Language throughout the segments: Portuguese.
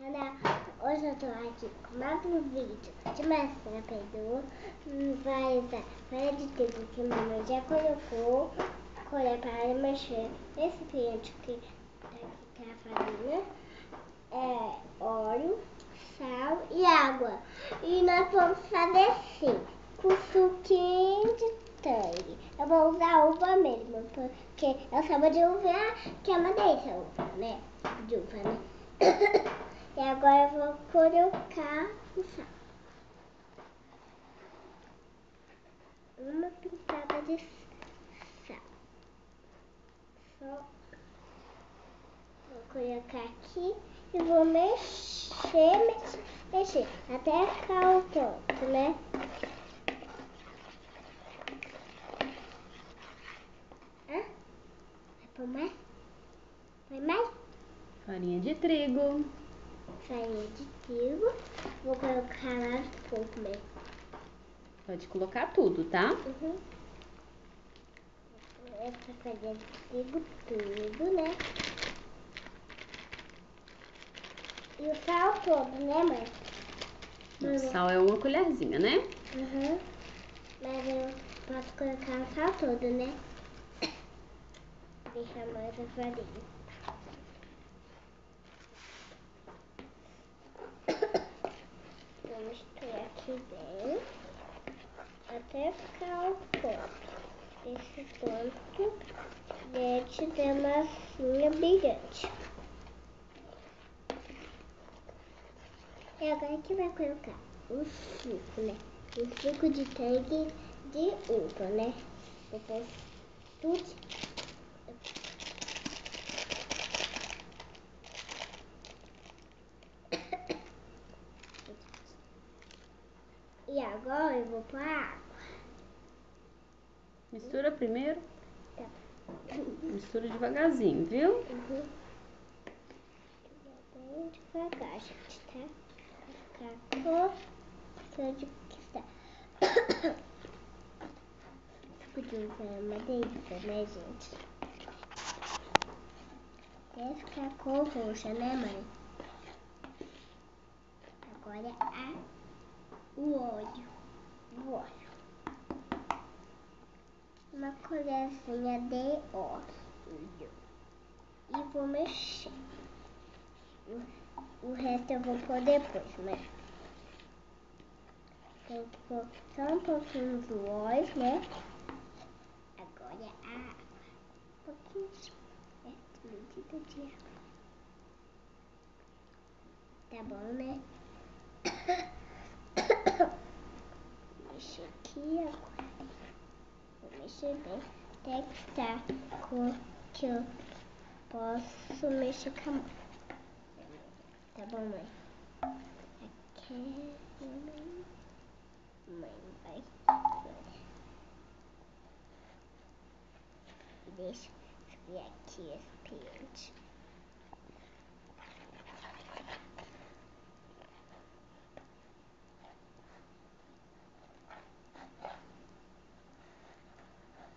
Ana, hoje eu tô aqui com mais um vídeo de massinha Pedro. Vai usar farinha de trigo que mamãe já colocou, colher para mexer, recipiente que tá aqui com a farinha, óleo, sal e água. E nós vamos fazer assim, com suquinho de tangue. Eu vou usar uva mesmo, porque é o sabor de uva que é uma delícia, uva, né? De uva, né? E agora eu vou colocar o sal. Uma pitada de sal. Só vou colocar aqui e vou mexer, até ficar o ponto, né? Vai pôr mais? Põe mais? Farinha de trigo. Farinha de trigo. Vou colocar mais um pouco mesmo. Pode colocar tudo, tá? Essa farinha de trigo tudo, né? E o sal todo, né, mãe? O sal é uma colherzinha, né? Mas eu posso colocar o sal todo, né? Deixa mais a farinha. Vou misturar aqui bem até ficar o ponto. Esse ponto dente da massinha brilhante. E agora que vai colocar o suco, né? O suco de tangue de uva, né? Vou pôr tudo. E agora eu vou pôr a água. Mistura primeiro. Tá. Mistura devagarzinho, viu? Bem devagar, gente, tá? Vai ficar cor de que está. Suco de uva é uma delícia, né, gente? Até ficar cor roxa, né, mãe? Agora o óleo. Uma colherzinha de óleo. E vou mexer. O resto eu vou pôr depois, né? Tem que pôr só um pouquinho do óleo, né? Agora a água. Um pouquinho só. Medida de água. Tá bom, né? Mexer aqui agora. Vou mexer bem até que tá com que eu posso mexer com a mão. Tá bom, mãe? Aqui, mãe vai. Deixa eu subir aqui esse pente.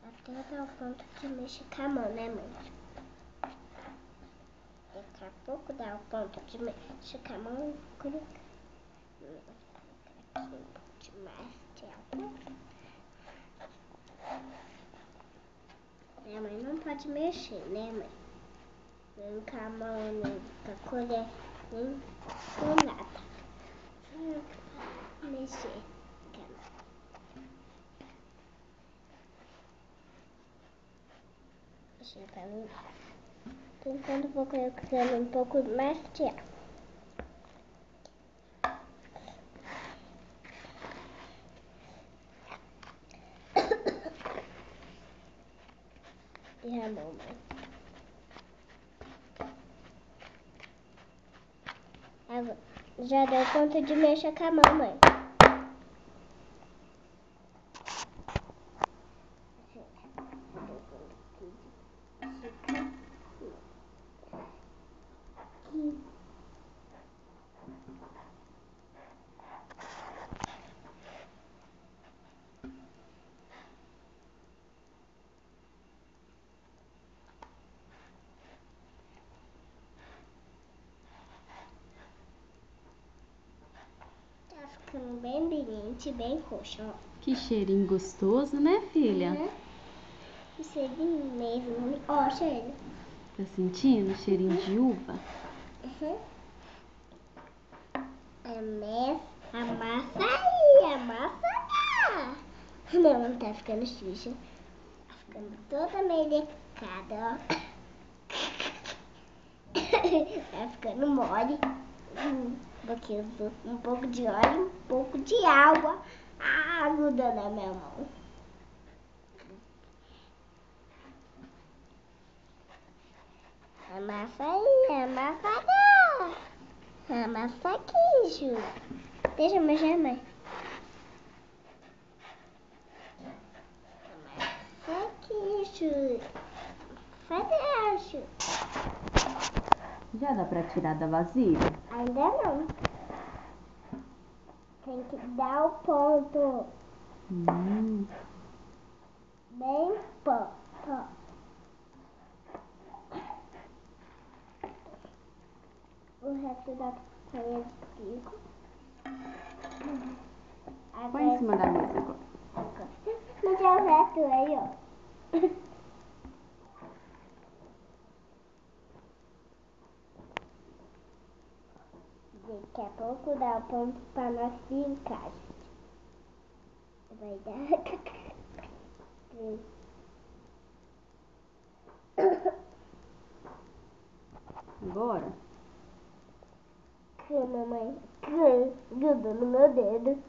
Até dar o ponto de mexer com a mão, né, mãe? Daqui a pouco dá o ponto de mexer com a mão e colocar aqui um pouco de mais de água. Minha mãe não pode mexer, né, mãe? Nem com a mão, nem com a colher, nem com nada. Só mexer. Mexer pra mim. Enquanto vou colocando um pouco mais de água. Derramou, mãe. Agora, já deu conta de mexer com a mão, mãe. sentir bem roxo, ó. Que cheirinho gostoso, né, filha? Que cheirinho mesmo. Ó, cheiro. Tá sentindo o cheirinho de uva? Amassa aí, amassa. Não tá ficando suja. Tá ficando toda melecada, ó. Tá ficando mole. Um pouco de óleo, um pouco de água. Ajuda na minha mão. Amassa aí, amassa lá. Amassa aqui, Ju. Deixa eu mexer, mãe. Amassa aqui, Ju. Cadê, Ju? Já dá pra tirar da vasilha? Ainda não. Tem que dar o ponto. Bem pó. O resto da folha de pico. Põe em cima da mesa agora. Mas é o resto aí, ó. Daqui a pouco dá o ponto pra nós brincar. Vai dar. Agora? Mamãe. Grudou no meu dedo.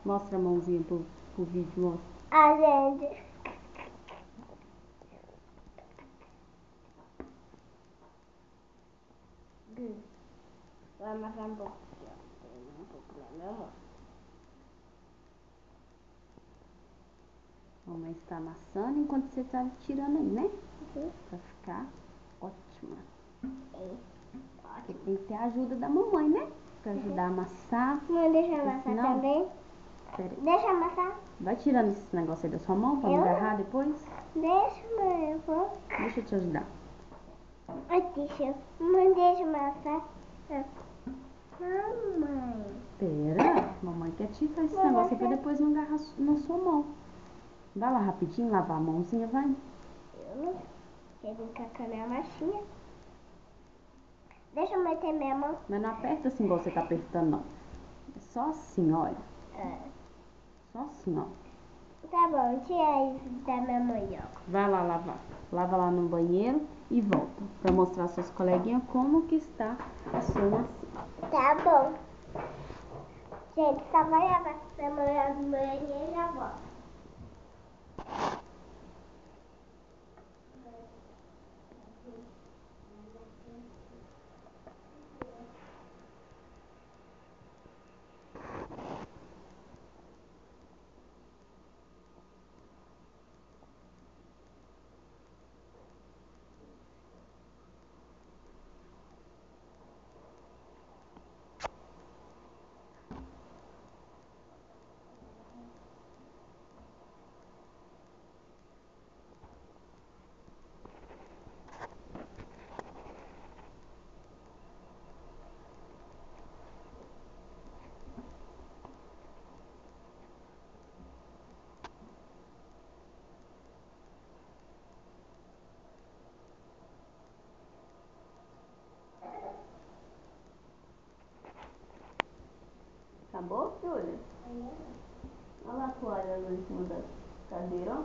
Mostra a mãozinha pro vídeo, mostra. A gente. Vou amassar um pouco aqui, ó. Um pouco na minha mão. Mamãe está amassando enquanto você tá tirando aí, né? Pra ficar ótima. Porque tem que ter a ajuda da mamãe, né? Pra ajudar a amassar. Mãe, deixa eu amassar também. Pera aí. Deixa eu amassar. Vai tirando esse negócio aí da sua mão pra não agarrar depois. Deixa, mãe, eu vou. Deixa eu te ajudar. Deixa. Mãe, deixa eu amassar. Mamãe. Pera, mamãe quer tirar esse negócio aí pra depois não agarrar na sua mão. Vai lá rapidinho, lavar a mãozinha, vai. Eu não quero brincar com a minha massinha. Deixa eu meter minha mão. Mas não aperta assim igual você tá apertando, não. É só assim, olha. Só assim, ó. Tá bom, tira isso da minha mãe, ó. Vai lá lavar. Lava lá no banheiro e volta. Pra mostrar aos seus coleguinhas como que está a sua massinha. Tá bom. Gente, só vai lavar minha mãe no banheiro e já volto. Acabou, Júlia? Olha lá a toalha lá em cima da cadeira, ó.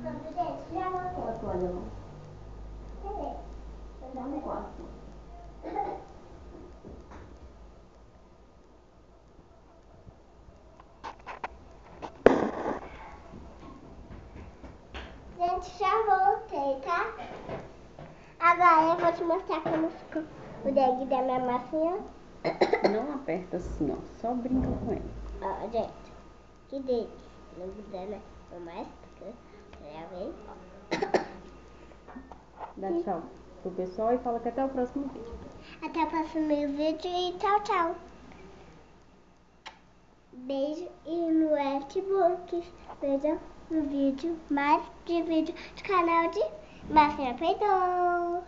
Pronto, gente, já voltei. Olha a toalha lá. Cadê? Lá no quarto. Gente, já voltei, tá? Agora eu vou te mostrar como ficou o deck da minha massinha. Não aperta assim, ó. Só brinca com ele. Ó, gente, que delícia. Não dá, né? Vou mais, porque já vem. Dá tchau pro pessoal e fala que até o próximo vídeo. Até o próximo vídeo e tchau, tchau. Beijo e no Xbox. Veja um vídeo, mais de vídeo do canal de Marcela Peidon.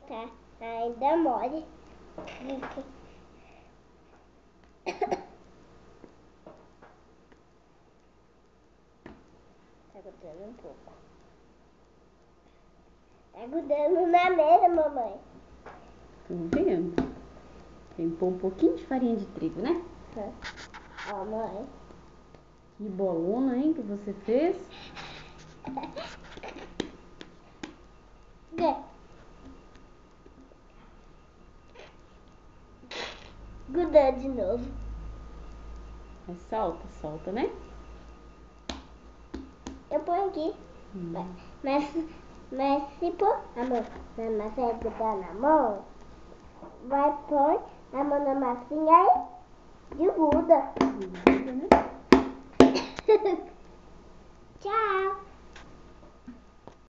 Tá, ainda mole. Tá grudando um pouco. Tá grudando na mesa, mamãe. Tô vendo. Tem que pôr um pouquinho de farinha de trigo, né? Ó, mãe. Que bolona, hein, que você fez. Grudando de novo. Mas solta, solta, né? Eu ponho aqui. Mas se pôr a mão na massinha grudar na mão, vai pôr a mão na massinha e gruda. Gruda, né?